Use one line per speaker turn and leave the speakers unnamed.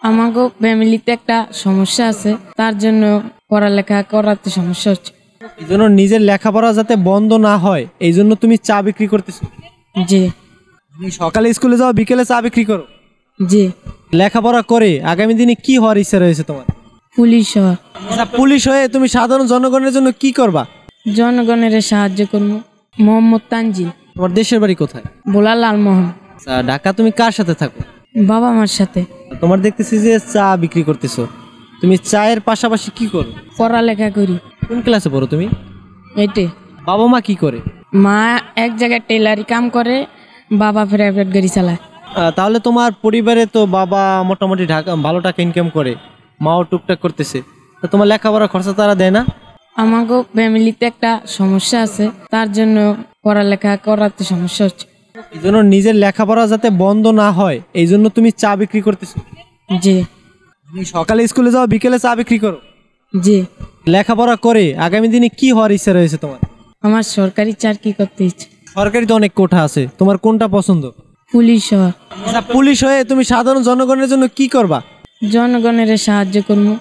আমাগো ফ্যামিলিতে একটা সমস্যা আছে, তার জন্য পড়ালেখা করাতে সমস্যা হচ্ছে।
এই জন্য নিজের লেখাপড়া যাতে বন্ধ না হয় এই জন্য তুমি চা বিক্রি করতেছো।
জি
তুমি সকালে স্কুলে যাও, বিকেলে চা বিক্রি করো।
জি।
লেখাপড়া করে আগামী দিনে কি হওয়ার ইচ্ছা রয়েছে তোমার?
পুলিশ হওয়া।
আচ্ছা, পুলিশ হয়ে তুমি সাধারণ জনগণের জন্য কি করবা?
জনগণের সাহায্য করবো। মোহাম্মদ তানজিল।
তোমার দেশের বাড়ি কোথায়?
ভোলা লালমোহন।
আচ্ছা, ঢাকা তুমি কার সাথে থাকো?
বাবা মার সাথে।
তোমার দেখতেছি যে চা বিক্রি করতেছো, তুমি চায়ের পাশাপাশি কি করো?
পড়ালেখা করি।
কোন ক্লাসে পড়ো তুমি?
এইটে।
বাবা মা কি করে?
মা এক জায়গায় টেলারি কাম করে, বাবা প্রাইভেট গাড়ি চালায়।
তাহলে তোমার পরিবারে তো বাবা মোটামুটি ঢাকা ভালো টাকা ইনকাম করে, মাও টুকটাক করতেছে, তা তোমার লেখাপড়ার খরচা তারা দেয় না?
আমাগো ফ্যামিলিতে একটা সমস্যা আছে, তার জন্য পড়ালেখা করাতে সমস্যা হচ্ছে।
এই জন্য নিজের লেখাপড়া যাতে বন্ধ না হয় এই জন্য তুমি চা বিক্রি করতেছো।
জি
তুমি সকালে স্কুলে যাও, বিকেলে চা বিক্রি করো।
জি।
লেখাপড়া করে আগামী দিনে কি হওয়ার ইচ্ছা রয়েছে তোমার?
আমার সরকারি চাকরি করতে ইচ্ছে।
সরকারি তো অনেক কোঠা আছে, তোমার কোনটা পছন্দ?
পুলিশ হওয়া।
আচ্ছা, পুলিশ হয়ে তুমি সাধারণ জনগণের জন্য কি করবা?
জনগণের সাহায্য করবো।